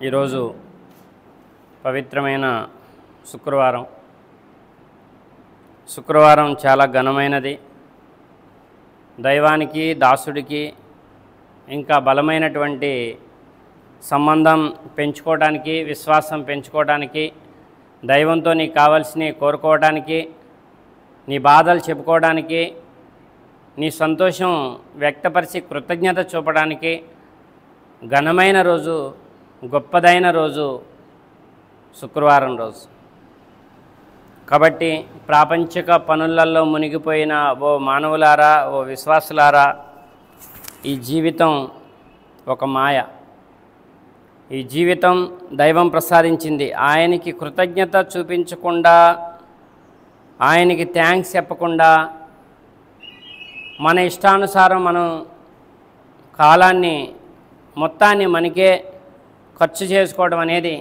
ఈరోజు పవిత్రమైన శుక్రవారం చాలా ఘనమైనది. దైవానికి దాసుడికి ఇంకా బలమైనటువంటి సంబంధం పెంచుకోవడానికి, విశ్వాసం పెంచుకోవడానికి, దైవంతో నీకు కావాల్సినవి కోరుకోవడానికి, నీ బాధలు చెప్పుకోవడానికి, నీ సంతోషం వ్యక్తపరిచి కృతజ్ఞత చూపడానికి ఘనమైన రోజు, గొప్పదైన రోజు శుక్రవారం రోజు. కాబట్టి ప్రాపంచిక పనులలో మునిగిపోయిన ఓ మానవులారా, ఓ విశ్వాసులారా, ఈ జీవితం ఒక మాయ. ఈ జీవితం దైవం ప్రసాదించింది. ఆయనకి కృతజ్ఞత చూపించకుండా, ఆయనకి థ్యాంక్స్ చెప్పకుండా, మన ఇష్టానుసారం మనం కాలాన్ని మొత్తాన్ని మనకే ఖర్చు చేసుకోవడం అనేది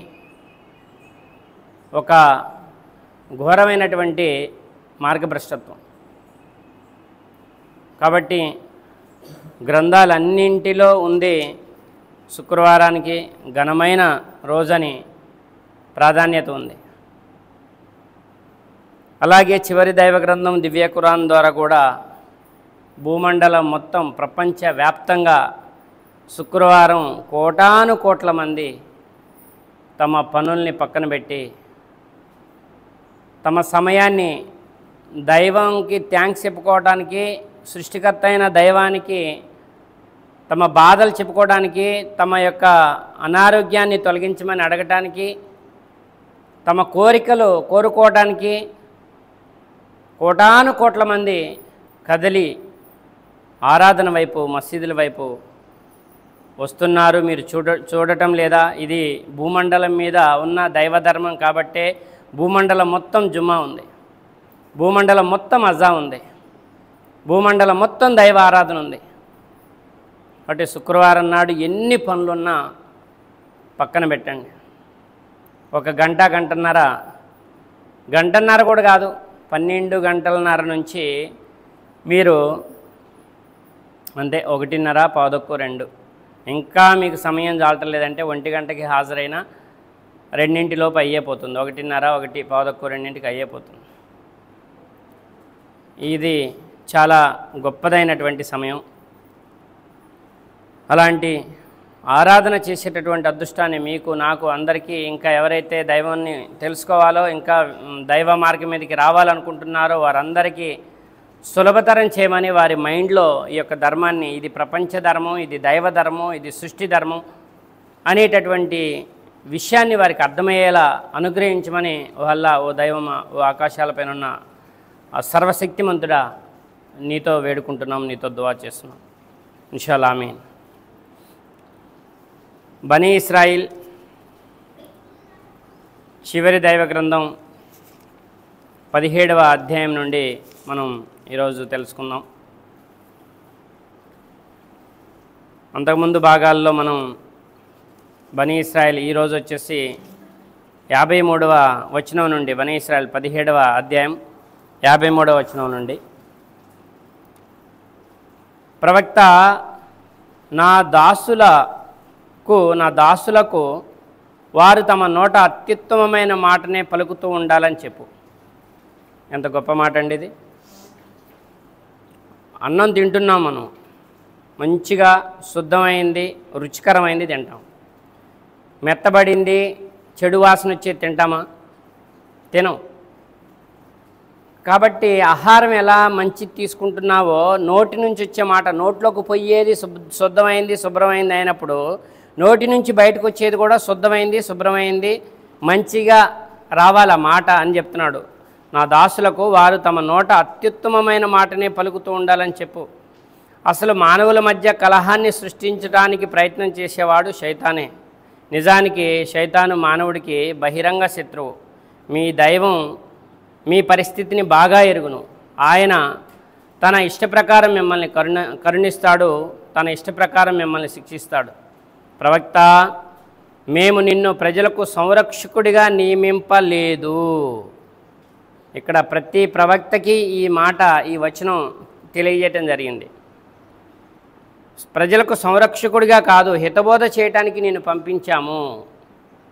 ఒక ఘోరమైనటువంటి మార్గభ్రష్టత్వం. కాబట్టి గ్రంథాలన్నింటిలో ఉంది శుక్రవారానికి ఘనమైన రోజని ప్రాధాన్యత ఉంది. అలాగే చివరి దైవ గ్రంథం దివ్య ఖురాన్ ద్వారా కూడా భూమండలం మొత్తం ప్రపంచవ్యాప్తంగా శుక్రవారం కోటాను కోట్ల మంది తమ పనుల్ని పక్కన పెట్టి తమ సమయాన్ని దైవంకి థ్యాంక్స్ చెప్పుకోవడానికి, సృష్టికర్త అయిన దైవానికి తమ బాధలు చెప్పుకోవడానికి, తమ యొక్క అనారోగ్యాన్ని తొలగించమని అడగటానికి, తమ కోరికలు కోరుకోవడానికి కోటాను కోట్ల మంది కదిలి ఆరాధన వైపు, మసీదుల వైపు వస్తున్నారు. మీరు చూడటం లేదా? ఇది భూమండలం మీద ఉన్న దైవధర్మం కాబట్టే భూమండలం మొత్తం జుమ్మా ఉంది, భూమండలం మొత్తం అజా ఉంది, భూమండలం మొత్తం దైవ ఆరాధన ఉంది. కాబట్టి శుక్రవారం నాడు ఎన్ని పనులున్నా పక్కన పెట్టండి. ఒక గంటన్నర కూడా కాదు, 12 గంటలన్నర నుంచి మీరు అంతే 1:30, 1:15, 2 ఇంకా మీకు సమయం చాలటలేదంటే 1 గంటకి హాజరైన 2 అయ్యేపోతుంది. 1:30, 1, 1:15, 2 అయ్యేపోతుంది. ఇది చాలా గొప్పదైనటువంటి సమయం. అలాంటి ఆరాధన చేసేటటువంటి అదృష్టాన్ని మీకు, నాకు, అందరికీ, ఇంకా ఎవరైతే దైవాన్ని తెలుసుకోవాలో, ఇంకా దైవ మార్గం మీదకి రావాలనుకుంటున్నారో వారందరికీ సులభతరం చేయమని వారి మైండ్లో ఈ యొక్క ధర్మాన్ని, ఇది ప్రపంచ ధర్మం, ఇది దైవ ధర్మం, ఇది సృష్టి ధర్మం అనేటటువంటి విషయాన్ని వారికి అర్థమయ్యేలా అనుగ్రహించమని ఓ దైవమా, ఓ ఆకాశాలపైన ఉన్న ఆ సర్వశక్తిమంతుడా నీతో వేడుకుంటున్నాం, నీతో దువా చేస్తున్నాం. ఇన్షాల్లా ఆమీన్. బనీ ఇస్రాయిల్ చివరి దైవ గ్రంథం 17వ అధ్యాయం నుండి మనం ఈరోజు తెలుసుకుందాం. అంతకుముందు భాగాల్లో మనం బనీ ఇస్రాయిల్ ఈరోజు వచ్చేసి 53వ వచనం నుండి, బనీ ఇస్రాయిల్ 17వ అధ్యాయం 53వ వచనం నుండి, ప్రవక్త నా దాసులకు వారు తమ నోట అత్యుత్తమమైన మాటనే పలుకుతూ ఉండాలని చెప్పు. ఎంత గొప్ప మాట అండి ఇది. అన్నం తింటున్నాం, మనం మంచిగా శుద్ధమైంది, రుచికరమైంది తింటాం. మెత్తబడింది, చెడు వాసన వచ్చి తింటామా? తినం. కాబట్టి ఆహారం ఎలా మంచి తీసుకుంటున్నావో, నోటి నుంచి వచ్చే మాట, నోట్లోకి పోయేది శుద్ధమైంది, శుభ్రమైంది అయినప్పుడు నోటి నుంచి బయటకు వచ్చేది కూడా శుద్ధమైంది, శుభ్రమైంది, మంచిగా రావాల మాట అని చెప్తున్నాడు. నా దాసులకు వారు తమ నోట అత్యుత్తమమైన మాటనే పలుకుతూ ఉండాలని చెప్పు. అసలు మానవుల మధ్య కలహాన్ని సృష్టించడానికి ప్రయత్నం చేసేవాడు శైతానే. నిజానికి శైతాను మానవుడికి బహిరంగ శత్రువు. మీ దైవం మీ పరిస్థితిని బాగా ఎరుగును. ఆయన తన ఇష్టప్రకారం మిమ్మల్ని కరుణిస్తాడు, తన ఇష్టప్రకారం మిమ్మల్ని శిక్షిస్తాడు. ప్రవక్త, మేము నిన్ను ప్రజలకు సంరక్షకుడిగా నియమింపలేదు. ఇక్కడ ప్రతి ప్రవక్తకి ఈ మాట, ఈ వచనం తెలియజేయటం జరిగింది. ప్రజలకు సంరక్షకుడిగా కాదు, హితబోధ చేయటానికి నేను పంపించాము.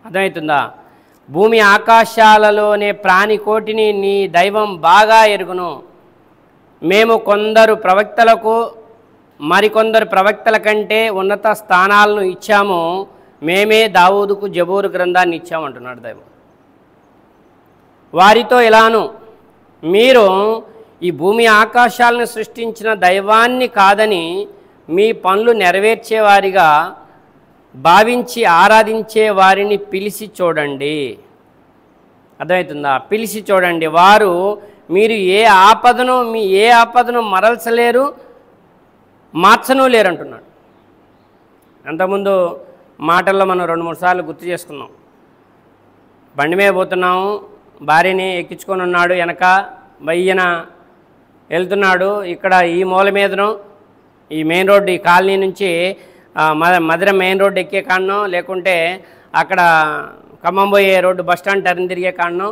అర్థమవుతుందా? భూమి ఆకాశాలలోనే ప్రాణికోటిని నీ దైవం బాగా ఎరుగును. మేము కొందరు ప్రవక్తలకు మరికొందరు ప్రవక్తల కంటే ఉన్నత స్థానాలను ఇచ్చాము. మేమే దావూదుకు జబూరు గ్రంథాన్ని ఇచ్చామంటున్నాడు దైవం. వారితో ఇలాను, మీరు ఈ భూమి ఆకాశాలను సృష్టించిన దైవాన్ని కాదని మీ పనులు నెరవేర్చేవారిగా భావించి ఆరాధించే వారిని పిలిచి చూడండి. అర్థమవుతుందా? పిలిచి చూడండి. వారు మీరు ఏ ఆపదను మరల్చలేరు, మార్చను లేరు అంటున్నాడు. అంతకుముందు మాటల్లో మనం 2-3 సార్లు గుర్తు చేసుకున్నాం. బండి మీద పోతున్నాము, భార్యని ఎక్కించుకొని ఉన్నాడు, వెనక బయ్యన వెళ్తున్నాడు. ఇక్కడ ఈ మూల మీదను ఈ మెయిన్ రోడ్డు, ఈ కాలనీ నుంచి మధుర మెయిన్ రోడ్డు ఎక్కే కాడనో, లేకుంటే అక్కడ ఖమ్మం పోయే రోడ్డు బస్టాండ్ టర్న్ తిరిగే కాడనో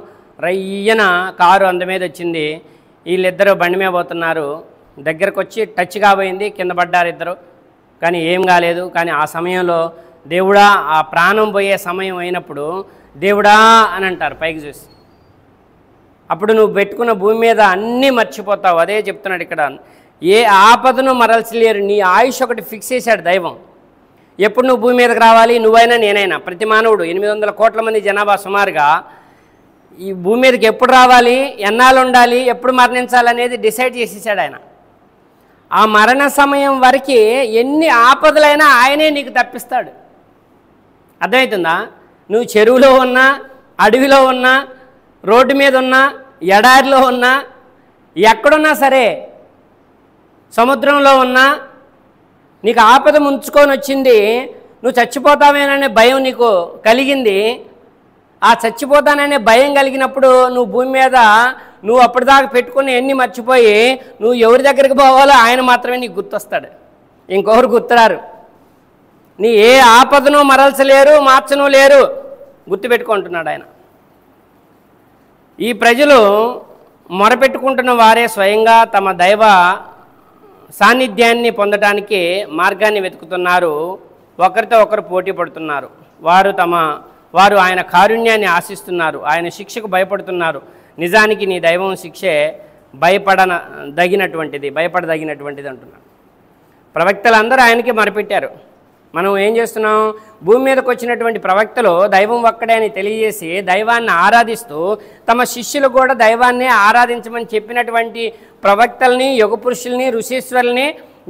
రయ్యన కారు అంద మీద వచ్చింది. వీళ్ళిద్దరూ బండి మీద పోతున్నారు. దగ్గరకు వచ్చి టచ్ కాబోయింది, కింద పడ్డారు ఇద్దరు. కానీ ఏం కాలేదు. కానీ ఆ సమయంలో దేవుడా, ఆ ప్రాణం పోయే సమయం అయినప్పుడు దేవుడా అని అంటారు పైకి చూసి. అప్పుడు నువ్వు పెట్టుకున్న భూమి మీద అన్నీ మర్చిపోతావు. అదే చెప్తున్నాడు ఇక్కడ. ఏ ఆపదను మరల్చలేరు. నీ ఆయుష్ ఒకటి ఫిక్స్ చేశాడు దైవం. ఎప్పుడు నువ్వు భూమి మీదకి రావాలి, నువ్వైనా నేనైనా, ప్రతి మానవుడు 800 కోట్ల మంది జనాభా సుమారుగా ఈ భూమి మీదకి ఎప్పుడు రావాలి, ఎన్నాళ్ళు ఉండాలి, ఎప్పుడు మరణించాలనేది డిసైడ్ చేసేసాడు ఆయన. ఆ మరణ సమయం వరకు ఎన్ని ఆపదలైనా ఆయనే నీకు తప్పిస్తాడు. అర్థమవుతుందా? నువ్వు చెరువులో ఉన్నా, అడవిలో ఉన్నా, రోడ్డు మీద ఉన్నా, ఎడారిలో ఉన్నా, ఎక్కడున్నా సరే, సముద్రంలో ఉన్నా, నీకు ఆపద ముంచుకొని వచ్చింది, నువ్వు చచ్చిపోతావేననే భయం నీకు కలిగింది. ఆ చచ్చిపోతాననే భయం కలిగినప్పుడు నువ్వు భూమి మీద నువ్వు అప్పటిదాకా పెట్టుకుని ఎన్ని మర్చిపోయి నువ్వు ఎవరి దగ్గరికి పోవాలో ఆయన మాత్రమే నీకు గుర్తొస్తాడు, ఇంకొకరు గుర్తురారు. నీ ఏ ఆపదను మరల్చలేరు, మార్చను లేరు, గుర్తుపెట్టుకుంటున్నాడు ఆయన. ఈ ప్రజలు మొరపెట్టుకుంటున్న వారే స్వయంగా తమ దైవ సాన్నిధ్యాన్ని పొందడానికి మార్గాన్ని వెతుకుతున్నారు. ఒకరితో ఒకరు పోటీ పడుతున్నారు. వారు ఆయన కారుణ్యాన్ని ఆశిస్తున్నారు. ఆయన శిక్షకు భయపడుతున్నారు. నిజానికి నీ దైవం శిక్షే భయపడదగినటువంటిది అంటున్నాడు. ప్రవక్తలందరూ ఆయనకి మొరపెట్టారు. మనం ఏం చేస్తున్నాం? భూమి మీదకి వచ్చినటువంటి ప్రవక్తలు దైవం ఒక్కడే అని తెలియజేసి దైవాన్ని ఆరాధిస్తూ తమ శిష్యులు కూడా దైవాన్నే ఆరాధించమని చెప్పినటువంటి ప్రవక్తల్ని, యుగ పురుషుల్ని, ఋషీశ్వరుల్ని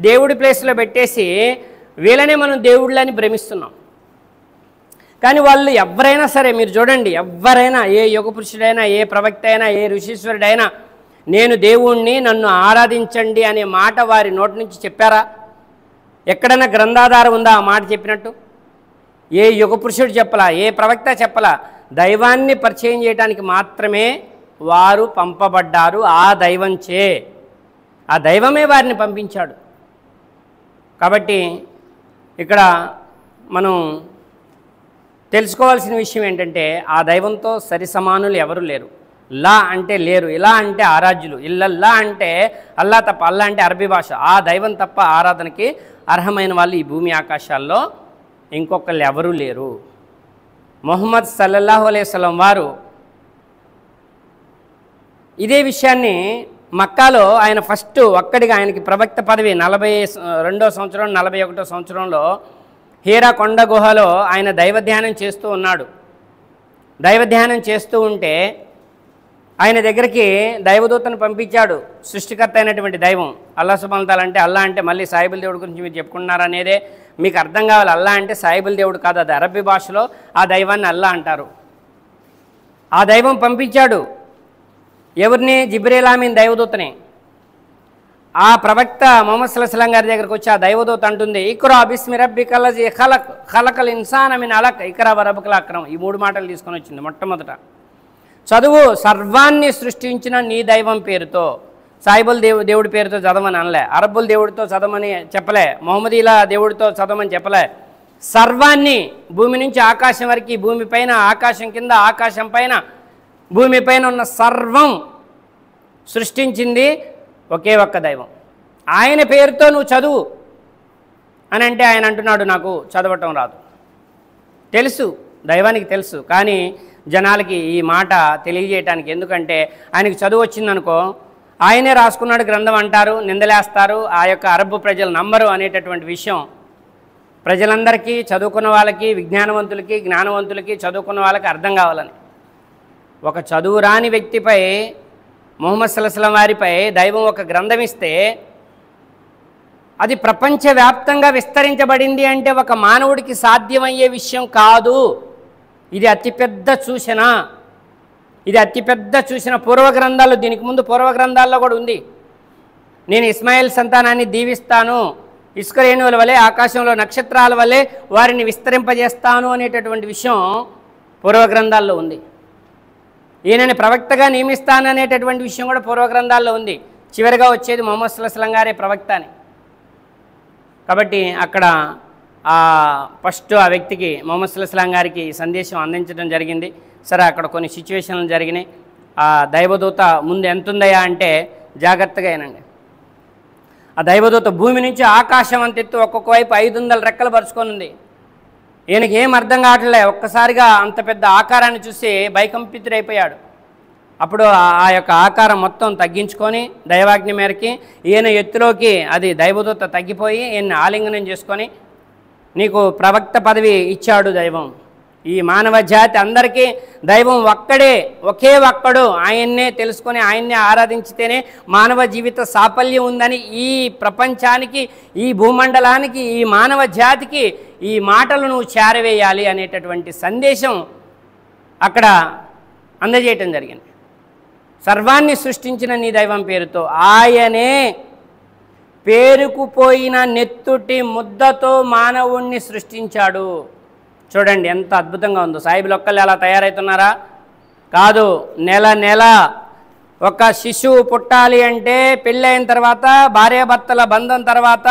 దేవుడి ప్లేస్లో పెట్టేసి వీళ్ళనే మనం దేవుళ్ళని భ్రమిస్తున్నాం. కానీ వాళ్ళు ఎవరైనా సరే, మీరు చూడండి, ఎవరైనా, ఏ యుగ పురుషుడైనా, ఏ ప్రవక్త అయినా, ఏ ఋషీశ్వరుడైనా నేను దేవుణ్ణి, నన్ను ఆరాధించండి అనే మాట వారి నోటి నుంచి చెప్పారా? ఎక్కడైనా గ్రంథాధారం ఉందా ఆ మాట చెప్పినట్టు? ఏ యుగ పురుషుడు చెప్పలా, ఏ ప్రవక్త చెప్పలా. దైవాన్ని పరిచయం చేయడానికి మాత్రమే వారు పంపబడ్డారు. ఆ దైవంచే, ఆ దైవమే వారిని పంపించాడు. కాబట్టి ఇక్కడ మనం తెలుసుకోవాల్సిన విషయం ఏంటంటే, ఆ దైవంతో సరిసమానులు ఎవరు లేరు. లా అంటే లేరు, ఇలా అంటే ఆరాధ్యులు, ఇల్లల్లా అంటే అల్లా తప్ప, అల్లా అంటే అరబీ భాష. ఆ దైవం తప్ప ఆరాధనకి అర్హమైన వాళ్ళు ఈ భూమి ఆకాశాల్లో ఇంకొకళ్ళు ఎవరూ లేరు. ముహమ్మద్ సల్లల్లాహు అలైహి వసల్లం వారు ఇదే విషయాన్ని మక్కాలో ఆయన ఫస్ట్ ఒక్కడిగా, ఆయనకి ప్రవక్త పదవి 42వ సంవత్సరం 41వ సంవత్సరంలో హీరా కొండ గుహలో ఆయన దైవధ్యానం చేస్తూ ఉన్నాడు. దైవధ్యానం చేస్తూ ఉంటే ఆయన దగ్గరికి దైవదూతను పంపించాడు. సృష్టికర్త అయినటువంటి దైవం అల్లా సుబ్హానహు వ తఆలా అంటే, అల్లా అంటే మళ్ళీ సాయిబుల్ దేవుడి గురించి మీరు చెప్పుకున్నారనేదే మీకు అర్థం కావాలి. అల్లా అంటే సాయిబుల్ దేవుడు కాదు, అది అరబ్బీ భాషలో ఆ దైవాన్ని అల్లా అంటారు. ఆ దైవం పంపించాడు ఎవరిని? జిబ్రీల్ అమీన్ దైవదూతని. ఆ ప్రవక్త ముహమ్మద్ సల్లల్లాహు అలైహి వసల్లం గారి దగ్గరకు వచ్చి ఆ దైవదూత అంటుంది, ఇక్రా బిస్మి రబ్బికల్లజీ ఖలకల్ ఇన్సాన మిన్ అలక్ ఇక్రా వరబ్బుకల్ అక్రమ్. ఈ 3 మాటలు తీసుకొని వచ్చింది. మొట్టమొదట చదువు, సర్వాన్ని సృష్టించిన నీ దైవం పేరుతో. సాయిబుల్ దేవుడి పేరుతో చదవమని అనలే, అరబ్బుల్ దేవుడితో చదవమని చెప్పలే, మొహమ్మదీల దేవుడితో చదవమని చెప్పలే. సర్వాన్ని, భూమి నుంచి ఆకాశం వరకు, భూమి పైన, ఆకాశం కింద, ఆకాశం పైన, భూమి పైన ఉన్న సర్వం సృష్టించింది ఒకే ఒక్క దైవం. ఆయన పేరుతో నువ్వు చదువు అని అంటే ఆయన అంటున్నాడు, నాకు చదవటం రాదు. తెలుసు దైవానికి తెలుసు, కానీ జనాలకి ఈ మాట తెలియజేయటానికి, ఎందుకంటే ఆయనకి చదువు వచ్చిందనుకో ఆయనే రాసుకున్నాడు గ్రంథం అంటారు, నిందలేస్తారు, ఆ యొక్క అరబ్బు ప్రజలు నమ్మరు అనేటటువంటి విషయం ప్రజలందరికీ, చదువుకున్న వాళ్ళకి, విజ్ఞానవంతులకి, జ్ఞానవంతులకి, చదువుకున్న వాళ్ళకి అర్థం కావాలని. ఒక చదువు రాని వ్యక్తిపై, ముహమ్మద్ సల్లల్లాహు అలైహి వసల్లం వారిపై దైవం ఒక గ్రంథం ఇస్తే అది ప్రపంచవ్యాప్తంగా విస్తరించబడింది అంటే ఒక మానవుడికి సాధ్యమయ్యే విషయం కాదు. ఇది అతిపెద్ద సూచన, ఇది అతిపెద్ద సూచన. పూర్వ గ్రంథాల్లో, దీనికి ముందు పూర్వ గ్రంథాల్లో కూడా ఉంది, నేను ఇస్మాయిల్ సంతానాన్ని దీవిస్తాను, ఇసుక రేణువుల వలె, ఆకాశంలో నక్షత్రాల వలె వారిని విస్తరింపజేస్తాను అనేటటువంటి విషయం పూర్వ గ్రంథాల్లో ఉంది. ఈయనని ప్రవక్తగా నియమిస్తాను అనేటటువంటి విషయం కూడా పూర్వ గ్రంథాల్లో ఉంది. చివరిగా వచ్చేది ముహమ్మద్ సల్లల్లాహు అలైహి వసల్లం గారే ప్రవక్త అని. కాబట్టి అక్కడ ఫస్ట్ ఆ వ్యక్తికి, ముహమ్మద్ సల్లల్లాహు అలైహి వసల్లం గారికి సందేశం అందించడం జరిగింది. సరే, అక్కడ కొన్ని సిచ్యువేషన్లు జరిగినాయి. ఆ దైవదూత ముందు ఎంత ఉందయా అంటే జాగ్రత్తగా ఏనండి. ఆ దైవదూత భూమి నుంచి ఆకాశం అంతెత్తు ఒక్కొక్క వైపు 500 రెక్కలు పరుచుకొని ఉంది. ఈయనకి ఏం అర్థం కావట్లే. ఒక్కసారిగా అంత పెద్ద ఆకారాన్ని చూసి భయకంపితుడైపోయాడు. అప్పుడు ఆ యొక్క ఆకారం మొత్తం తగ్గించుకొని దైవాజ్ఞ మేరకి ఈయన ఎత్తులోకి అది దైవదూత తగ్గిపోయి ఈయన్ని ఆలింగనం చేసుకొని, నీకు ప్రవక్త పదవి ఇచ్చాడు దైవం. ఈ మానవ జాతి అందరికీ దైవం ఒక్కడే, ఒకే ఒక్కడు, ఆయన్నే తెలుసుకొని ఆయన్నే ఆరాధించితేనే మానవ జీవిత సాఫల్యం ఉందని ఈ ప్రపంచానికి, ఈ భూమండలానికి, ఈ మానవ జాతికి ఈ మాటలు నువ్వు చేరవేయాలి అనేటటువంటి సందేశం అక్కడ అందజేయటం జరిగింది. సర్వాన్ని సృష్టించిన నీ దైవం పేరుతో ఆయనే పేరుకుపోయిన నెత్తుటి ముద్దతో మానవుణ్ణి సృష్టించాడు. చూడండి ఎంత అద్భుతంగా ఉందో. సాయిబులు ఒక్కళ్ళు ఎలా తయారవుతున్నారా? కాదు, నెల నెల ఒక శిశువు పుట్టాలి అంటే పెళ్ళైన తర్వాత, భార్యాభర్తల బంధం తర్వాత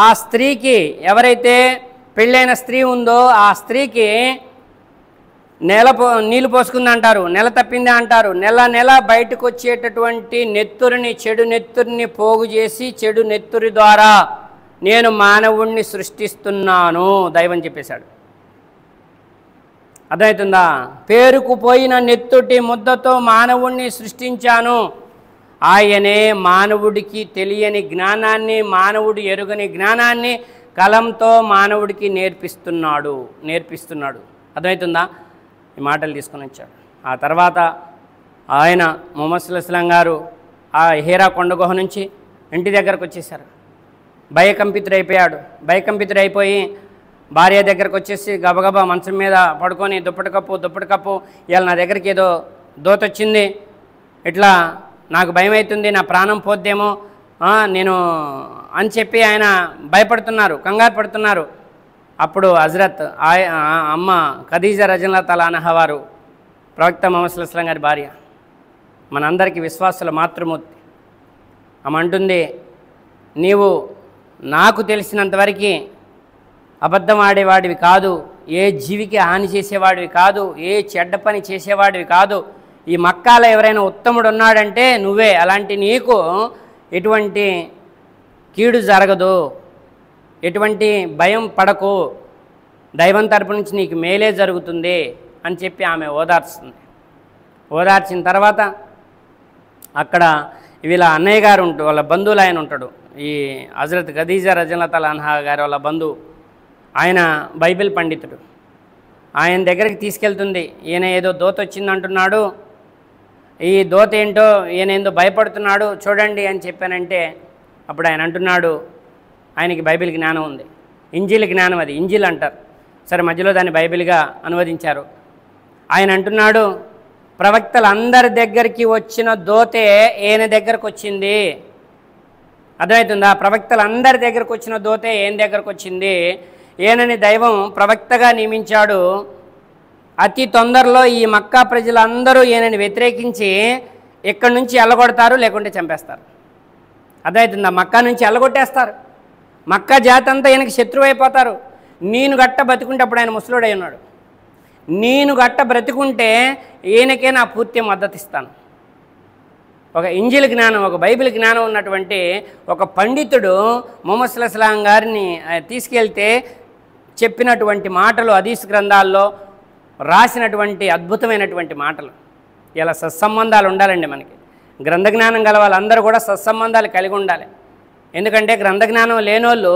ఆ స్త్రీకి, ఎవరైతే పెళ్ళైన స్త్రీ ఉందో ఆ స్త్రీకి నీళ్ళు పోసుకుంది అంటారు, నెల తప్పింది అంటారు. నెల నెల బయటకు వచ్చేటటువంటి నెత్తురిని, చెడు నెత్తురిని పోగు చేసి చెడు నెత్తురి ద్వారా నేను మానవుణ్ణి సృష్టిస్తున్నాను దైవం చెప్పేశాడు. అర్థమవుతుందా? పేరుకుపోయిన నెత్తుటి ముద్దతో మానవుణ్ణి సృష్టించాను. ఆయనే మానవుడికి తెలియని జ్ఞానాన్ని, మానవుడు ఎరుగని జ్ఞానాన్ని కలంతో మానవుడికి నేర్పిస్తున్నాడు. అర్థమవుతుందా? ఈ మాటలు తీసుకొని వచ్చాడు. ఆ తర్వాత ఆయన ముహమ్మద్ సల్లల్లాహు అలైహి వసల్లం గారు ఆ హీరా కొండ గుహ నుంచి ఇంటి దగ్గరకు వచ్చేసారు. భయకంపితుడైపోయాడు. భయకంపితుడైపోయి భార్య దగ్గరకు వచ్చేసి గబగబా మంచం మీద పడుకొని దుప్పటి కప్పు, ఇవాళ నా దగ్గరికి ఏదో దోత వచ్చింది, ఇట్లా నాకు భయం అవుతుంది, నా ప్రాణం పోద్దేమో నేను అని చెప్పి ఆయన భయపడుతున్నారు, కంగారు పడుతున్నారు. అప్పుడు హజరత్ అమ్మ ఖదీజా రజల్లాహు తఆలా అన్హా వారు, ప్రవక్త ముహమ్మద్ సల్లల్లాహు అలైహి వసల్లం గారి భార్య, మనందరికీ విశ్వాసుల మాతృమూర్తి, ఆమె అంటుంది, నీవు నాకు తెలిసినంతవరకు అబద్ధం ఆడేవాడివి కాదు, ఏ జీవికి హాని చేసేవాడివి కాదు, ఏ చెడ్డ పని చేసేవాడివి కాదు. ఈ మక్కాలో ఎవరైనా ఉత్తముడు ఉన్నాడంటే నువ్వే. అలాంటి నీకు ఎటువంటి కీడు జరగదు, ఎటువంటి భయం పడకు, దైవం తరపు నుంచి నీకు మేలే జరుగుతుంది అని చెప్పి ఆమె ఓదార్చుతుంది. ఓదార్చిన తర్వాత అక్కడ వీళ్ళ అన్నయ్య గారు ఉంటాడు, వాళ్ళ బంధువులు ఆయన ఉంటాడు, ఈ హజరత్ ఖదీజా రజల్లాహు తఆలా అన్హా గారు వాళ్ళ బంధువు, ఆయన బైబిల్ పండితుడు. ఆయన దగ్గరికి తీసుకెళ్తుంది. ఈయన ఏదో దోత వచ్చిందంటున్నాడు, ఈ దోత ఏంటో ఈయన ఏందో భయపడుతున్నాడు చూడండి అని చెప్పానంటే, అప్పుడు ఆయన అంటున్నాడు, ఆయనకి బైబిల్ జ్ఞానం ఉంది, ఇంజిల్ జ్ఞానం, అది ఇంజిల్ అంటారు. సరే, మధ్యలో దాన్ని బైబిల్గా అనువదించారు. ఆయన అంటున్నాడు, ప్రవక్తలందరి దగ్గరికి వచ్చిన దోతే ఈయన దగ్గరకు వచ్చింది. అర్థమవుతుందా? ప్రవక్తలందరి దగ్గరకు వచ్చిన దోతే ఈయన దగ్గరకు వచ్చింది. ఈయనని దైవం ప్రవక్తగా నియమించాడు. అతి తొందరలో ఈ మక్కా ప్రజలందరూ ఈయనని వ్యతిరేకించి ఇక్కడి నుంచి ఎల్లగొడతారు, లేకుంటే చంపేస్తారు. అర్థమవుతుందా? మక్కా నుంచి ఎల్లగొట్టేస్తారు. మక్కా జాతి అంతా ఈయనకి శత్రువు అయిపోతారు. నేను గట్ట బతుకుంటే, అప్పుడు ఆయన ముసలుడై ఉన్నాడు, నేను గట్ట బ్రతుకుంటే ఈయనకే నా పూర్తి మద్దతు ఇస్తాను. ఒక ఇంజిల్ జ్ఞానం, ఒక బైబిల్ జ్ఞానం ఉన్నటువంటి ఒక పండితుడు ముహమ్మద్ సల్లల్లాహు అలైహి వసల్లం గారిని తీసుకెళ్తే చెప్పినటువంటి మాటలు హదీస్ గ్రంథాల్లో రాసినటువంటి అద్భుతమైనటువంటి మాటలు. ఇలా సత్సంబంధాలు ఉండాలండి మనకి. గ్రంథజ్ఞానం గల వాళ్ళందరూ కూడా సత్సంబంధాలు కలిగి ఉండాలి. ఎందుకంటే గ్రంథజ్ఞానం లేనోళ్ళు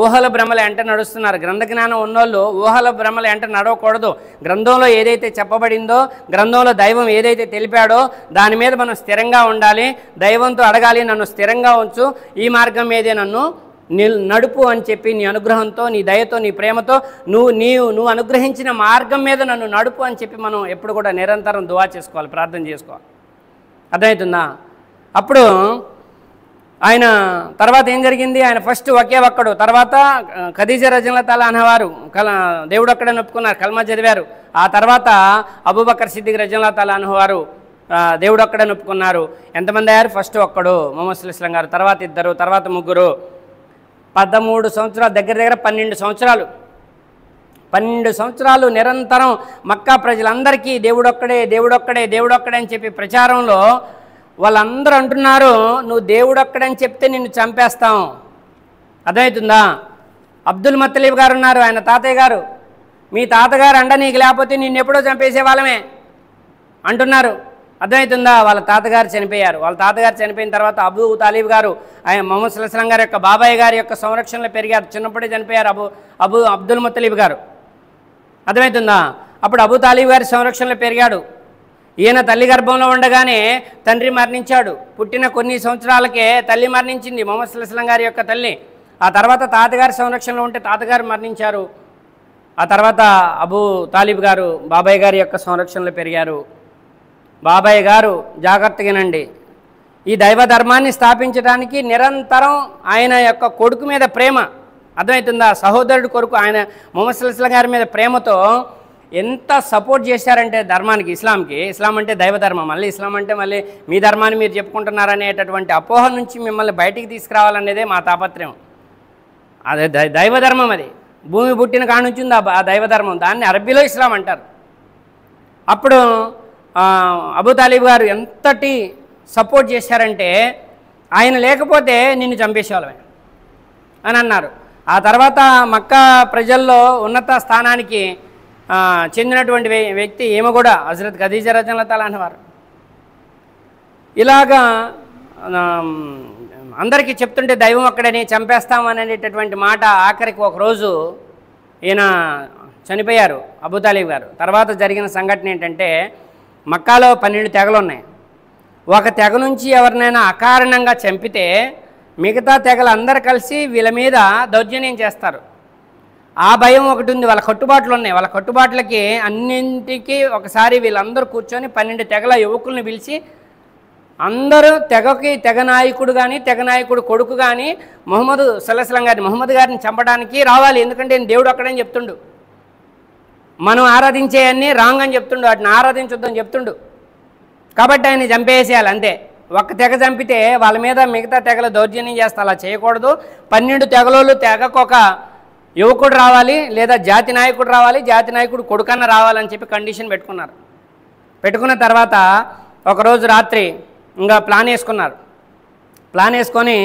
ఊహల భ్రమల వెంట నడుస్తున్నారు. గ్రంథజ్ఞానం ఉన్నోళ్ళు ఊహల భ్రమల వెంట నడవకూడదు. గ్రంథంలో ఏదైతే చెప్పబడిందో, గ్రంథంలో దైవం ఏదైతే తెలిపాడో దాని మీద మనం స్థిరంగా ఉండాలి. దైవంతో అడగాలి, నన్ను స్థిరంగా ఉంచు, ఈ మార్గం మీదే నన్ను నడుపు అని చెప్పి, నీ అనుగ్రహంతో, నీ దయతో, నీ ప్రేమతో నువ్వు అనుగ్రహించిన మార్గం మీద నన్ను నడుపు అని చెప్పి మనం ఎప్పుడు కూడా నిరంతరం దువా చేసుకోవాలి, ప్రార్థన చేసుకోవాలి. అర్థమవుతుందా? అప్పుడు ఆయన తర్వాత ఏం జరిగింది? ఆయన ఫస్ట్ ఒకే ఒక్కడు, తర్వాత ఖదీజా రజనల్లాహు అన్హవారు దేవుడు అక్కడే ఒప్పుకున్నారు, కల్మా చదివారు. ఆ తర్వాత అబూబకర్ సిద్దిక్ రజనల్లాహు అన్హవారు దేవుడు అక్కడే ఒప్పుకున్నారు. ఎంతమంది అయ్యారు? ఫస్ట్ ఒక్కడు ముహమ్మద్ సల్లల్లాహు అలైహి వసల్లం గారు, తర్వాత ఇద్దరు, తర్వాత ముగ్గురు. 13 సంవత్సరాలు, దగ్గర దగ్గర 12 సంవత్సరాలు 12 సంవత్సరాలు నిరంతరం మక్కా ప్రజలందరికీ దేవుడొక్కడే దేవుడొక్కడే దేవుడొక్కడే అని చెప్పి ప్రచారంలో వాళ్ళందరూ అంటున్నారు, నువ్వు దేవుడొక్కడని చెప్తే నిన్ను చంపేస్తాం. అర్థమవుతుందా? అబ్దుల్ ముత్తలిబ్ గారు ఉన్నారు, ఆయన తాతయ్య గారు, మీ తాతగారు అండ నీకు లేకపోతే నిన్ను ఎప్పుడో చంపేసే వాళ్ళమే అంటున్నారు. అర్థమవుతుందా? వాళ్ళ తాతగారు చనిపోయారు. వాళ్ళ తాతగారు చనిపోయిన తర్వాత అబూ తాలిబ్ గారు, ఆయన ముహమ్మద్ సల్లల్లాహు అలైహి వసల్లం గారి యొక్క బాబాయ్ గారి యొక్క సంరక్షణలో పెరిగారు. చిన్నప్పుడే చనిపోయారు అబ్దుల్ ముత్తలిబ్ గారు. అర్థమవుతుందా? అప్పుడు అబూ తాలిబ్ గారి సంరక్షణలో పెరిగాడు. ఈయన తల్లి గర్భంలో ఉండగానే తండ్రి మరణించాడు. పుట్టిన కొన్ని సంవత్సరాలకే తల్లి మరణించింది, ముహమ్మద్ సల్లల్లాహు అలైహి వసల్లం గారి యొక్క తల్లి. ఆ తర్వాత తాతగారి సంరక్షణలో ఉంటే తాతగారు మరణించారు. ఆ తర్వాత అబూ తాలిబ్ గారు బాబాయ్ గారి యొక్క సంరక్షణలో పెరిగారు. బాబాయ్ గారు జాగ్రత్తగానండి, ఈ దైవ ధర్మాన్ని స్థాపించడానికి నిరంతరం ఆయన యొక్క కొడుకు మీద ప్రేమ, అర్థమవుతుందా, సహోదరుడు కొరకు ఆయన ముహమ్మద్ సల్లల్లాహు అలైహి వసల్లం గారి మీద ప్రేమతో ఎంత సపోర్ట్ చేశారంటే ధర్మానికి, ఇస్లాంకి. ఇస్లాం అంటే దైవ ధర్మం, మళ్ళీ ఇస్లాం అంటే మళ్ళీ మీ ధర్మాన్ని మీరు చెప్పుకుంటున్నారనేటటువంటి అపోహ నుంచి మిమ్మల్ని బయటికి తీసుకురావాలనేదే మా తాపత్రయం. అదే దైవ ధర్మం, అది భూమి పుట్టిన కాడ నుంచి ఉంది ఆ దైవ ధర్మం. దాన్ని అరబ్బీలో ఇస్లాం అంటారు. అప్పుడు అబూ తాలిబ్ గారు ఎంతటి సపోర్ట్ చేశారంటే, ఆయన లేకపోతే నిన్ను చంపేసేవాళ్ళమే అని అన్నారు. ఆ తర్వాత మక్కా ప్రజల్లో ఉన్నత స్థానానికి చెందినటువంటి వ్యక్తి ఈమె కూడా హజరత్ ఖదీజా రజనల్లాహు అన్హవారు. ఇలాగా అందరికీ చెప్తుంటే దైవం అక్కడని చంపేస్తామనేటటువంటి మాట ఆఖరికి ఒకరోజు ఈయన చనిపోయారు అబూ తాలిబ్ గారు. తర్వాత జరిగిన సంఘటన ఏంటంటే, మక్కాలో 12 తెగలు ఉన్నాయి. ఒక తెగ నుంచి ఎవరినైనా అకారణంగా చంపితే మిగతా తెగలు అందరూ కలిసి వీళ్ళ మీద దౌర్జన్యం చేస్తారు. ఆ భయం ఒకటి ఉంది. వాళ్ళ కట్టుబాట్లు ఉన్నాయి. వాళ్ళ కట్టుబాట్లకి అన్నింటికి ఒకసారి వీళ్ళందరూ కూర్చొని 12 తెగల యువకుల్ని పిలిచి, అందరూ తెగకి తెగ నాయకుడు కానీ తెగ నాయకుడు కొడుకు కానీ ముహమ్మద్ సల్లల్లాహు అలైహి వసల్లం గారిని, ముహమ్మద్ గారిని చంపడానికి రావాలి. ఎందుకంటే దేవుడు అక్కడని చెప్తుండు, మనం ఆరాధించేయన్నీ రాంగ్ అని చెప్తుండు, వాటిని ఆరాధించొద్దని చెప్తుండు. కాబట్టి ఆయన చంపేసేయాలి అంతే. ఒక్క తెగ చంపితే వాళ్ళ మీద మిగతా తెగలు దౌర్జన్యం చేస్తే అలా చేయకూడదు. 12 తెగలోళ్ళు తెగకొక యువకుడు రావాలి, లేదా జాతి నాయకుడు రావాలి, జాతి నాయకుడు కొడుకన్న రావాలని చెప్పి కండిషన్ పెట్టుకున్నారు. పెట్టుకున్న తర్వాత ఒకరోజు రాత్రి ఇంకా ప్లాన్ వేసుకున్నారు. ప్లాన్ వేసుకొని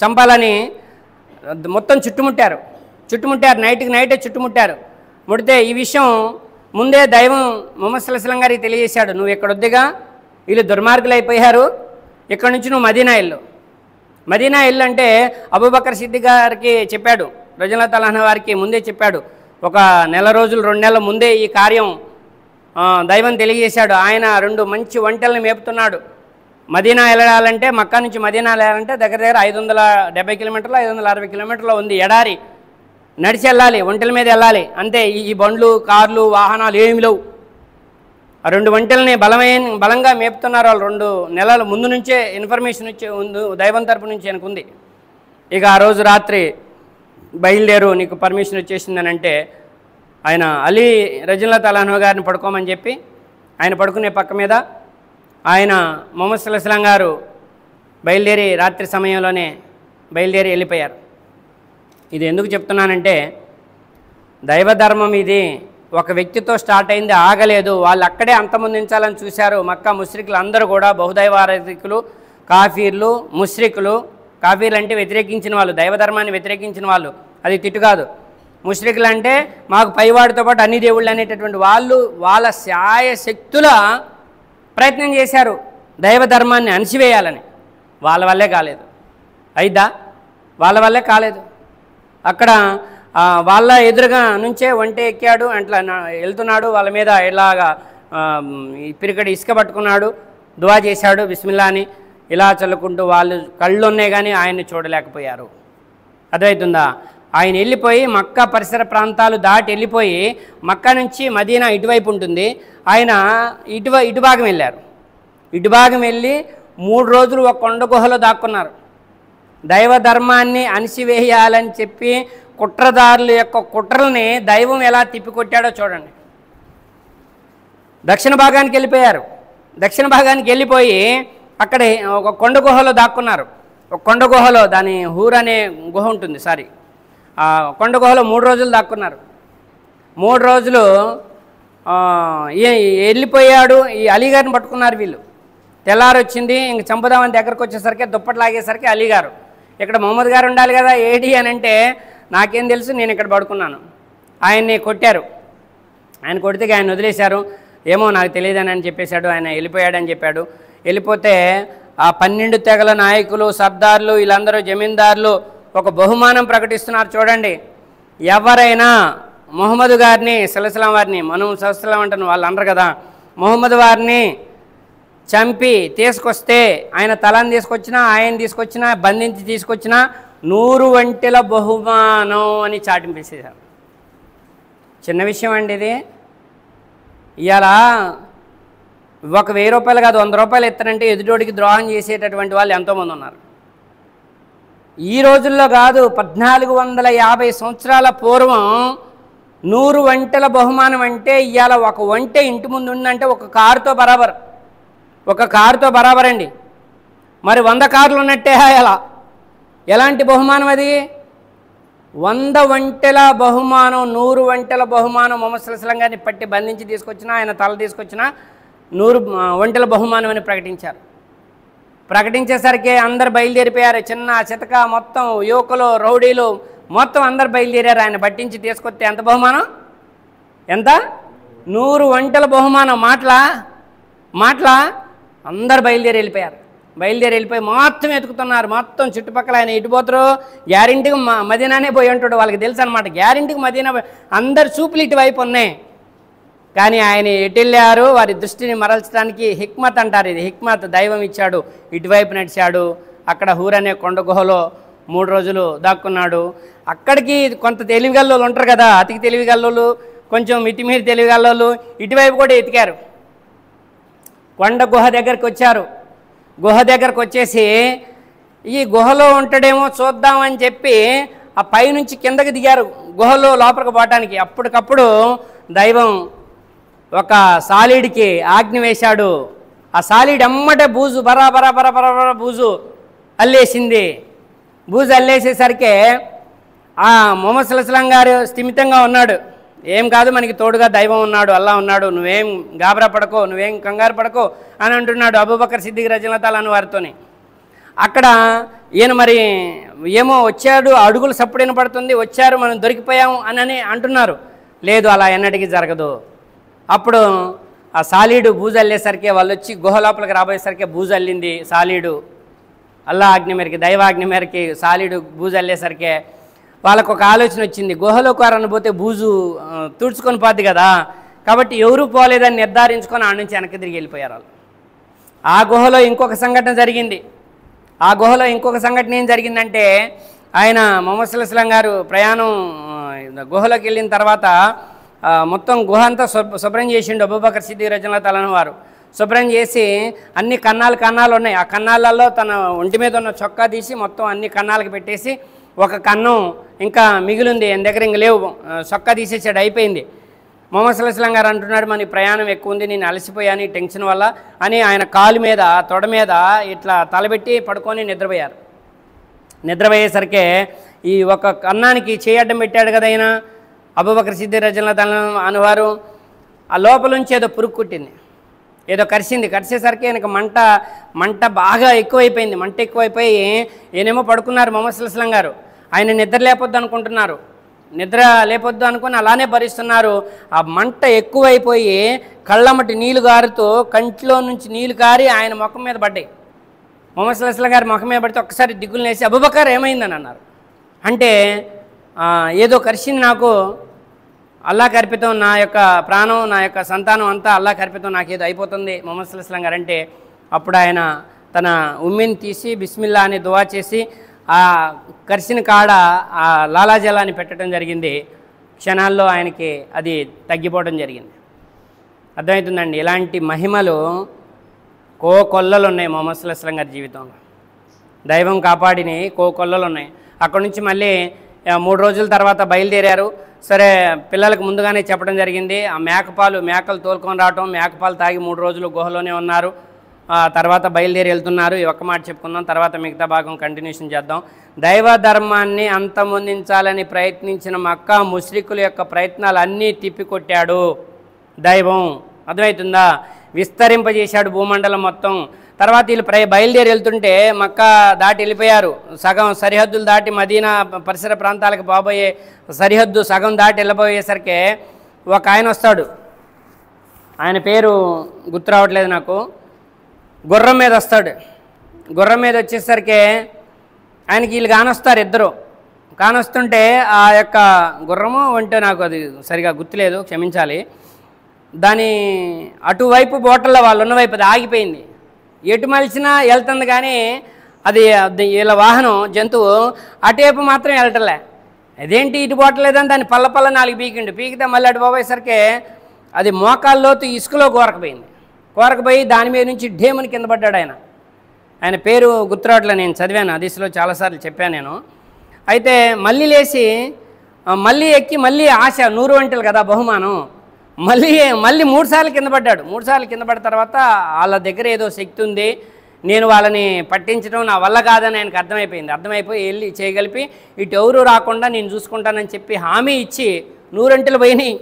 చంపాలని మొత్తం చుట్టుముట్టారు. నైట్కి నైటే చుట్టుముట్టారు. ముడితే ఈ విషయం ముందే దైవం ముహమ్మద్ సల్లల్లాహు అలైహి వసల్లం గారికి తెలియజేశాడు, నువ్వు ఇక్కడ వద్దుగా, వీళ్ళు దుర్మార్గులు అయిపోయారు, ఇక్కడ నుంచి నువ్వు మదీనా ఇల్లు. మదీనా ఇల్లు అంటే అబూబకర్ సిద్దిక్ గారికి చెప్పాడు, రజనల్లాహు అన్హు వారికి ముందే చెప్పాడు. ఒక నెల రోజులు 2 నెలల ముందే ఈ కార్యం దైవం తెలియజేశాడు. ఆయన 2 మంచి ఒంటెల్ని మేపుతున్నాడు. మదీనా వెళ్ళాలంటే, మక్కా నుంచి మదీనా వెళ్ళాలంటే దగ్గర దగ్గర 570 కిలోమీటర్లు 560 కిలోమీటర్లు ఉంది. ఎడారి, నడిచి వెళ్ళాలి, ఒంటెల మీద వెళ్ళాలి అంతే. ఈ బండ్లు కార్లు వాహనాలు ఏమి లేవు. ఆ 2 ఒంటెల్ని బలంగా మేపుతున్నారు వాళ్ళు. 2 నెలల ముందు నుంచే ఇన్ఫర్మేషన్ వచ్చే దైవం తరపు నుంచి అనుకుంది. ఇక ఆ రోజు రాత్రి బయలుదేరు, నీకు పర్మిషన్ వచ్చేసిందని అంటే, ఆయన అలీ రజనల్లాహు అన్హు గారిని పడుకోమని చెప్పి ఆయన పడుకునే పక్క మీద ఆయన ముహమ్మద్ సల్లల్లాహు అలైహి వసల్లం గారు బయలుదేరి రాత్రి సమయంలోనే బయలుదేరి వెళ్ళిపోయారు. ఇది ఎందుకు చెప్తున్నానంటే, దైవధర్మం ఇది ఒక వ్యక్తితో స్టార్ట్ అయింది, ఆగలేదు. వాళ్ళు అక్కడే అంతమొందించాలని చూశారు. మక్కా ముష్రికులు అందరూ కూడా బహుదైవారాధికులు, కాఫీర్లు, ముష్రికులు. కాఫీర్లు అంటే వ్యతిరేకించిన వాళ్ళు, దైవధర్మాన్ని వ్యతిరేకించిన వాళ్ళు. అది తిట్టు కాదు. ముష్రికులు అంటే మాకు పైవాడితో పాటు అన్ని దేవుళ్ళు అనేటటువంటి వాళ్ళు వాళ్ళ శాయశక్తుల ప్రయత్నం చేశారు దైవ ధర్మాన్ని అణిచివేయాలని. వాళ్ళ వల్లే కాలేదు. అయిద్దా? వాళ్ళ వల్లే కాలేదు. అక్కడ వాళ్ళ ఎదురుగా నుంచే ఒంటె ఎక్కాడు, అట్లా వెళ్తున్నాడు, వాళ్ళ మీద ఇలాగా పిరికడి ఇసుక పట్టుకున్నాడు, దువా చేశాడు బిస్మిల్లా అని, ఇలా చల్లుకుంటూ వాళ్ళు కళ్ళు ఉన్నాయి కానీ ఆయన్ని చూడలేకపోయారు. అర్థమవుతుందా? ఆయన వెళ్ళిపోయి మక్కా పరిసర ప్రాంతాలు దాటి వెళ్ళిపోయి, మక్కా నుంచి మదీనా ఇటువైపు ఉంటుంది, ఆయన ఇటు భాగం వెళ్ళారు. ఇటు భాగం వెళ్ళి 3 రోజులు ఒక కొండ గుహలో దాక్కున్నారు. దైవ ధర్మాన్ని అణిచివేయాలని చెప్పి కుట్రదారుల యొక్క కుట్రల్ని దైవం ఎలా తిప్పికొట్టాడో చూడండి. దక్షిణ భాగానికి వెళ్ళిపోయారు. దక్షిణ భాగానికి వెళ్ళిపోయి అక్కడే ఒక కొండ గుహలో దాక్కున్నారు. ఒక కొండ గుహలో, దాని హూర్ అనే గుహ ఉంటుంది, సారీ, ఆ కొండ గుహలో 3 రోజులు దాక్కున్నారు. 3 రోజులు వెళ్ళిపోయాడు. ఈ అలీగారిని పట్టుకున్నారు వీళ్ళు. తెల్లారు వచ్చింది, ఇంక చంపుదామని దగ్గరకు వచ్చేసరికి దుప్పట్లు లాగేసరికి అలీగారు, ఇక్కడ మహమ్మద్ గారు ఉండాలి కదా ఏడి అని అంటే, నాకేం తెలుసు, నేను ఇక్కడ పడుకున్నాను. ఆయన్ని కొట్టారు. ఆయన కొడితే ఆయన వదిలేశారు. ఏమో నాకు తెలియదని అని చెప్పేశాడు. ఆయన వెళ్ళిపోయాడని చెప్పాడు. వెళ్ళిపోతే ఆ 12 తెగల నాయకులు, సర్దార్లు, వీళ్ళందరూ జమీందారులు ఒక బహుమానం ప్రకటిస్తున్నారు చూడండి. ఎవరైనా మొహమ్మద్ గారిని సల్లల్లాహు వారిని, మనం సల్లల్లాహు అంటాను, వాళ్ళు అనరు కదా, మొహమ్మద్ వారిని చంపి తీసుకొస్తే, ఆయన తలని తీసుకొచ్చినా, ఆయన తీసుకొచ్చినా, బంధించి తీసుకొచ్చినా 100 ఒంటెల బహుమానం అని చాటింపేసేశారు. చిన్న విషయం అండి ఇది. ఇవాళ ఒక 1000 రూపాయలు కాదు, 100 రూపాయలు ఎత్తారంటే ఎదుటోడికి ద్రోహం చేసేటటువంటి వాళ్ళు ఎంతోమంది ఉన్నారు. ఈ రోజుల్లో కాదు, 1450 సంవత్సరాల పూర్వం 100 ఒంటెల బహుమానం అంటే ఇవాళ ఒక ఒంటె ఇంటి ముందు ఉందంటే ఒక కారుతో బరాబర్, ఒక కారుతో బరాబర్ అండి. మరి 100 కార్లు ఉన్నట్టే అలా. ఎలాంటి బహుమానం అది? 100 ఒంటెల బహుమానం, 100 ఒంటెల బహుమానం. మొహమ్మద్ సల్లల్లాహు అలైహి వసల్లం గారిని పట్టి బంధించి తీసుకొచ్చినా, ఆయన తల తీసుకొచ్చినా 100 ఒంటెల బహుమానం అని ప్రకటించారు. ప్రకటించేసరికి అందరు బయలుదేరిపోయారు. చిన్న చితక మొత్తం యువకులు, రౌడీలు మొత్తం అందరు బయలుదేరారు. ఆయన పట్టించి తీసుకొస్తే ఎంత బహుమానం? ఎంత? 100 ఒంటెల బహుమానం. మాటలా అందరు బయలుదేరి వెళ్ళిపోయి మొత్తం ఎతుకుతున్నారు. మొత్తం చుట్టుపక్కల ఆయన ఇటు పోతారు, గ్యారెంటీకి మదీనానే పోయి ఉంటాడు. వాళ్ళకి తెలుసు అనమాట, గ్యారెంటీకి మదీనా. అందరు చూపులు ఇటువైపు ఉన్నాయి. కానీ ఆయన ఎటు వెళ్ళారు? వారి దృష్టిని మరల్చడానికి హిక్మత్ అంటారు. ఇది హిక్మత్, దైవం ఇచ్చాడు. ఇటువైపు నడిచాడు. అక్కడ హూర్ అనే కొండ గుహలో 3 రోజులు దాక్కున్నాడు. అక్కడికి కొంత తెలివిగల్లోళ్ళు ఉంటారు కదా, అతికి తెలివిగల్లోళ్ళు, కొంచెం మితిమీరి తెలివిగల్లోళ్ళు ఇటువైపు కూడా ఎతికారు. కొండ గుహ దగ్గరికి వచ్చారు. గుహ దగ్గరకు వచ్చేసి ఈ గుహలో ఉంటాడేమో చూద్దామని చెప్పి ఆ పైనుంచి కిందకి దిగారు గుహలో లోపలికి పోవటానికి. అప్పటికప్పుడు దైవం ఒక సాలీడికి ఆజ్ఞ వేశాడు. ఆ సాలీడ్ అమ్మటే బూజు బరా బూజు అల్లేసింది. బూజు అల్లేసేసరికి ఆ మొహమ్మద్ సల్లల్లాహు అలైహి వసల్లం గారు స్థిమితంగా ఉన్నాడు. ఏం కాదు, మనకి తోడుగా దైవం ఉన్నాడు, అల్లా ఉన్నాడు, నువ్వేం గాబరా పడకో, నువ్వేం కంగారు పడకో అని అంటున్నాడు అబూబకర్ సిద్దిక్ రజియల్లాహు తఆలా అన్హు వారితోని. అక్కడ ఈయన మరి ఏమో వచ్చాడు, అడుగులు సప్పుడు వినపడుతుంది, వచ్చారు, మనం దొరికిపోయాము అని అంటున్నారు. లేదు, అలా ఎన్నటికీ జరగదు. అప్పుడు ఆ సాలీడు బూజు అల్లేసరికి వాళ్ళు వచ్చి గుహ లోపలికి రాబోయేసరికి బూజు అల్లింది సాలీడు. అల్లా ఆజ్ఞ మేరకి, దైవాజ్ఞ మేరకి సాలీడు బూజు అల్లేసరికి వాళ్ళకు ఒక ఆలోచన వచ్చింది. గుహలోకి వారని పోతే బూజు తుడుచుకొని పోద్ది కదా, కాబట్టి ఎవరు పోలేదని నిర్ధారించుకొని ఆడ నుంచి వెనక్కి తిరిగి వెళ్ళిపోయారు వాళ్ళు. ఆ గుహలో ఇంకొక సంఘటన జరిగింది. ఆ గుహలో ఇంకొక సంఘటన ఏం జరిగిందంటే, ఆయన మొహమ్మద్ సల్లల్లాహు అలైహి వసల్లం గారు ప్రయాణం గుహలోకి వెళ్ళిన తర్వాత మొత్తం గుహ అంతా శుభ్రం చేసిండు అబూబకర్ సిద్దిక్ రజియల్లాహు తఆలా అన్హు వారు. శుభ్రం చేసి అన్ని కన్నాలు ఉన్నాయి. ఆ కన్నాలలో తన ఒంటి మీద ఉన్న చొక్కా తీసి మొత్తం అన్ని కన్నాలకు పెట్టేసి, ఒక కన్నం ఇంకా మిగిలింది, ఆయన దగ్గర ఇంక లేవు, చొక్కా తీసేసాడు, అయిపోయింది. మొహమ్మద్ సల్లల్లాహు అలైహి వసల్లం గారు అంటున్నాడు, మన ప్రయాణం ఎక్కువ ఉంది, నేను అలసిపోయాను ఈ టెన్షన్ వల్ల అని ఆయన కాలు మీద, తొడ మీద ఇట్లా తలబెట్టి పడుకొని నిద్రపోయారు. నిద్రపోయేసరికి ఈ ఒక కన్నానికి చేయడ్డం పెట్టాడు కదా ఆయన అబూబకర్ సిద్దిక్ రజియల్లాహు తఆలా అన్హు వారు. ఆ లోపల నుంచి ఏదో పురుగు కుట్టింది, ఏదో కరిసేసరికి ఆయనకు మంట బాగా ఎక్కువైపోయింది. మంట ఎక్కువైపోయి ఈయనేమో పడుకున్నారు మొహమ్మద్ సల్లల్లాహు అలైహి వసల్లం గారు. ఆయన నిద్ర లేపొద్దు అనుకుంటున్నారు. నిద్ర లేపొద్దు అనుకుని అలానే భరిస్తున్నారు. ఆ మంట ఎక్కువైపోయి కళ్ళమ్మటి నీళ్లు గారుతూ కంటిలో నుంచి నీళ్లు కారి ఆయన ముఖం మీద పడ్డాయి. మొహమ్మద్ సల్లల్లాహు అలైహి వసల్లం గారి ముఖం మీద పడితే ఒక్కసారి దిగులు వేసి అబూబకర్ ఏమైందని అన్నారు. అంటే ఏదో కరిచింది నాకు, అల్లాహ్కి అర్పితం, నా యొక్క ప్రాణం నా యొక్క సంతానం అంతా అల్లాహ్కి అర్పితం, నాకేదో అయిపోతుంది మొహమ్మద్ సల్లల్లాహు అలైహి వసల్లం గారు అంటే అప్పుడు ఆయన తన ఉమ్మిని తీసి బిస్మిల్లా అని దువా చేసి ఆ కరిసిన కాడ ఆ లాలాజలాన్ని పెట్టడం జరిగింది. క్షణాల్లో ఆయనకి అది తగ్గిపోవడం జరిగింది. అర్థమవుతుందండి. ఇలాంటి మహిమలు కోకొల్లలు ఉన్నాయి మొహమ్మద్ సల్లల్లాహు అలైహి వసల్లం గారి జీవితంలో. దైవం కాపాడిని కోకొల్లలు ఉన్నాయి. అక్కడి నుంచి మళ్ళీ 3 రోజుల తర్వాత బయలుదేరారు. సరే, పిల్లలకు ముందుగానే చెప్పడం జరిగింది. ఆ మేకలు తోలుకొని రావటం, మేకపాలు తాగి 3 రోజులు గుహలోనే ఉన్నారు. తర్వాత బయలుదేరి వెళ్తున్నారు. ఈ ఒక్క మాట చెప్పుకుందాం, తర్వాత మిగతా భాగం కంటిన్యూషన్ చేద్దాం. దైవ ధర్మాన్ని అంతమొందించాలని ప్రయత్నించిన మక్కా ముష్రికుల యొక్క ప్రయత్నాలు అన్నీ తిప్పికొట్టాడు దైవం. అర్థమవుతుందా? విస్తరింపజేశాడు భూమండలం మొత్తం. తర్వాత వీళ్ళు బయలుదేరి వెళ్తుంటే మక్కా దాటి వెళ్ళిపోయారు. సగం సరిహద్దులు దాటి మదీనా పరిసర ప్రాంతాలకు బాబోయే సరిహద్దు సగం దాటి వెళ్ళబోయేసరికి ఒక ఆయన వస్తాడు. ఆయన పేరు గుర్తు రావట్లేదు నాకు. గుర్రం మీద వస్తాడు. గుర్రం మీద వచ్చేసరికి ఆయనకి వీళ్ళు కానొస్తారు ఇద్దరు. కానొస్తుంటే ఆ యొక్క గుర్రము అంటే నాకు అది సరిగా గుర్తులేదు, క్షమించాలి. దాని అటువైపు బోటల్లో వాళ్ళు ఉన్న వైపు అది ఆగిపోయింది. ఎటు మలిచినా వెళ్తుంది కానీ అది వీళ్ళ వాహనం జంతువు అటువైపు మాత్రం వెళ్ళటలే. అదేంటి ఇటు పోవట్లేదని దాన్ని పల్ల 4 పీకితే మళ్ళీ అటు పోయేసరికి అది మోకాల్లోతు ఇసుకలో కోరకపోయి దాని మీద నుంచి ఢేమని కింద పడ్డాడు ఆయన పేరు గుర్తురావట్లే, నేను చదివాను హదీస్లో చాలాసార్లు చెప్పాను నేను. అయితే మళ్ళీ లేచి మళ్ళీ ఎక్కి మళ్ళీ ఆశ 100 వంటలు కదా బహుమానం, మళ్ళీ 3 సార్లు కింద పడ్డాడు. 3 సార్లు కింద పడిన తర్వాత వాళ్ళ దగ్గర ఏదో శక్తి ఉంది, నేను వాళ్ళని పట్టించడం నా వల్ల కాదని ఆయనకు అర్థమైపోయి వెళ్ళి చేయగలిపి ఇటు ఎవరు రాకుండా నేను చూసుకుంటానని చెప్పి హామీ ఇచ్చి 100 వంటలు పోయినాయి.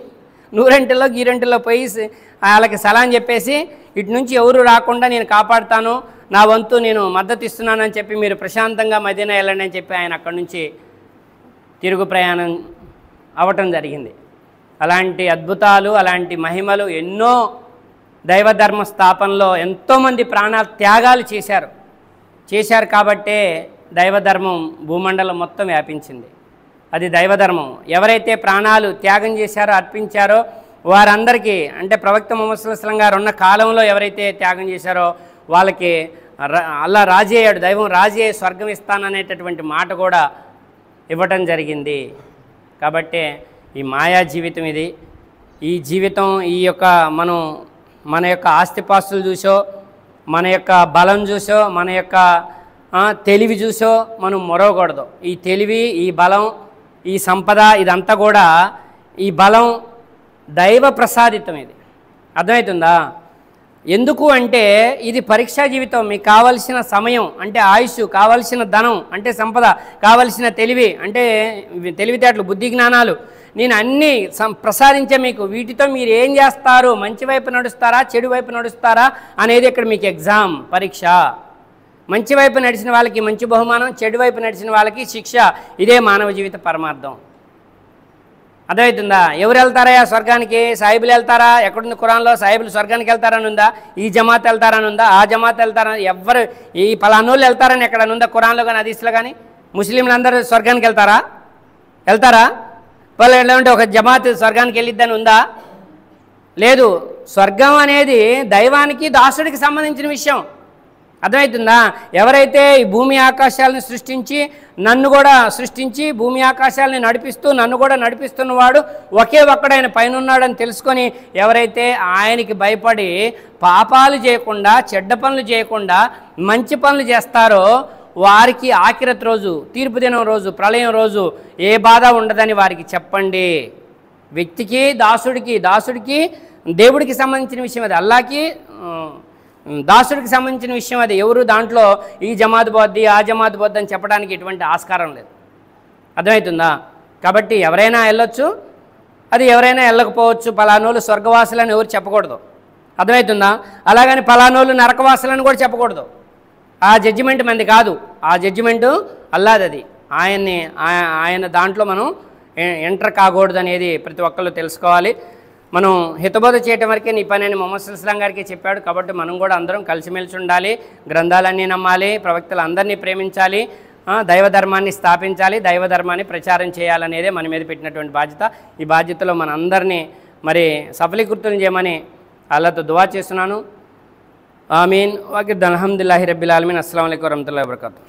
100 వంటల్లో గీరంటల్లో పోయి వాళ్ళకి సలాం చెప్పేసి ఇటు నుంచి ఎవరు రాకుండా నేను కాపాడుతాను, నా వంతు నేను మద్దతు ఇస్తున్నానని చెప్పి మీరు ప్రశాంతంగా మదీనా వెళ్ళండి అని చెప్పి ఆయన అక్కడి నుంచి తిరుగు ప్రయాణం అవ్వటం జరిగింది. అలాంటి అద్భుతాలు, అలాంటి మహిమలు ఎన్నో దైవధర్మ స్థాపనలో ఎంతోమంది ప్రాణాలు త్యాగాలు చేశారు కాబట్టే దైవధర్మం భూమండలం మొత్తం వ్యాపించింది. అది దైవధర్మం. ఎవరైతే ప్రాణాలు త్యాగం చేశారో, అర్పించారో వారందరికీ, అంటే ప్రవక్త ముహమ్మద్ సల్లల్లాహు అలైహి వసల్లం గారు ఉన్న కాలంలో ఎవరైతే త్యాగం చేశారో వాళ్ళకి అల్లా రాజీ అయ్యాడు, దైవం రాజీ అయ్యి స్వర్గం ఇస్తాననేటటువంటి మాట కూడా ఇవ్వటం జరిగింది. కాబట్టే ఈ మాయా జీవితం ఇది. ఈ జీవితం మన యొక్క ఆస్తిపాస్తులు చూసో, మన యొక్క బలం చూసో, మన యొక్క తెలివి చూసో మనం మొరవకూడదు. ఈ తెలివి, ఈ బలం, ఈ సంపద ఇదంతా కూడా ఈ బలం దైవ ప్రసాదితం. ఇది అర్థమవుతుందా? ఎందుకు అంటే ఇది పరీక్షా జీవితం. మీకు కావలసిన సమయం అంటే ఆయుష్, కావలసిన ధనం అంటే సంపద, కావలసిన తెలివి అంటే తెలివితేటలు, బుద్ధి జ్ఞానాలు నేను అన్నీ ప్రసాదించే మీకు. వీటితో మీరు ఏం చేస్తారు, మంచి వైపు నడుస్తారా, చెడు వైపు నడుస్తారా అనేది ఇక్కడ మీకు ఎగ్జామ్, పరీక్ష. మంచి వైపు నడిచిన వాళ్ళకి మంచి బహుమానం, చెడు వైపు నడిచిన వాళ్ళకి శిక్ష. ఇదే మానవ జీవిత పరమార్థం. అర్థమవుతుందా? ఎవరు వెళ్తారా స్వర్గానికి? సాహిబులు వెళ్తారా? ఎక్కడుంది ఖురాన్లో సాహిబులు స్వర్గానికి వెళ్తారని ఉందా? ఈ జమాత్ వెళ్తారని ఉందా? ఆ జమాత్ వెళ్తారని ఎవరు ఈ పలానోళ్ళు వెళ్తారని ఎక్కడని ఉందా ఖురాన్లో కానీ హదీస్లో కానీ? ముస్లింలు అందరూ స్వర్గానికి వెళ్తారా? వాళ్ళు ఎలా ఉంటే ఒక జమాత్ స్వర్గానికి వెళ్ళిద్దని ఉందా? లేదు. స్వర్గం అనేది దైవానికి దాసుడికి సంబంధించిన విషయం. అర్థమవుతుందా? ఎవరైతే ఈ భూమి ఆకాశాలను సృష్టించి నన్ను కూడా సృష్టించి భూమి ఆకాశాలని నడిపిస్తూ నన్ను కూడా నడిపిస్తున్నవాడు ఒకే ఒక్కడైన పైన ఉన్నాడని తెలుసుకొని ఎవరైతే ఆయనకి భయపడి పాపాలు చేయకుండా, చెడ్డ పనులు చేయకుండా మంచి పనులు చేస్తారో వారికి ఆఖిరత్ రోజు, తీర్పు దినం రోజు, ప్రళయం రోజు ఏ బాధ ఉండదని వారికి చెప్పండి. వ్యక్తికి, దాసుడికి దేవుడికి సంబంధించిన విషయం అది. అల్లాకి దాసుడికి సంబంధించిన విషయం అది. ఎవరు దాంట్లో ఈ జమాత్ బోద్ది, ఆ జమాత్ బోద్ది అని చెప్పడానికి ఎటువంటి ఆస్కారం లేదు. అర్థమవుతుందా? కాబట్టి ఎవరైనా వెళ్ళొచ్చు, అది ఎవరైనా వెళ్ళకపోవచ్చు. పలానోళ్ళు స్వర్గవాసులని ఎవరు చెప్పకూడదు. అర్థమవుతుందా? అలాగని పలానోళ్ళు నరకవాసులని కూడా చెప్పకూడదు. ఆ జడ్జిమెంట్ మంది కాదు, ఆ జడ్జిమెంటు అల్లాది. అది ఆయన దాంట్లో మనం ఎంటర్ కాకూడదు అనేది ప్రతి ఒక్కళ్ళు తెలుసుకోవాలి. మనం హితబోధ చేయటం వరకే నీ పని అని మొహమ్మద్ సుల్లాం గారికి చెప్పాడు. కాబట్టి మనం కూడా అందరం కలిసిమెలిసి ఉండాలి, గ్రంథాలన్నీ నమ్మాలి, ప్రవక్తలు అందరినీ ప్రేమించాలి, దైవ ధర్మాన్ని స్థాపించాలి, దైవ ధర్మాన్ని ప్రచారం చేయాలనేదే మన మీద పెట్టినటువంటి బాధ్యత. ఈ బాధ్యతలో మన అందరినీ మరి సఫలీకృతం చేయమని అల్లాహ్తో దువా చేస్తున్నాను. ఆమీన్. వాకిద్ అల్హమ్దులిల్లాహి రబ్బిల్ ఆలమీన్. అస్సలాము అలైకుం వరహ్మతుల్లాహి వబరకాతుహు.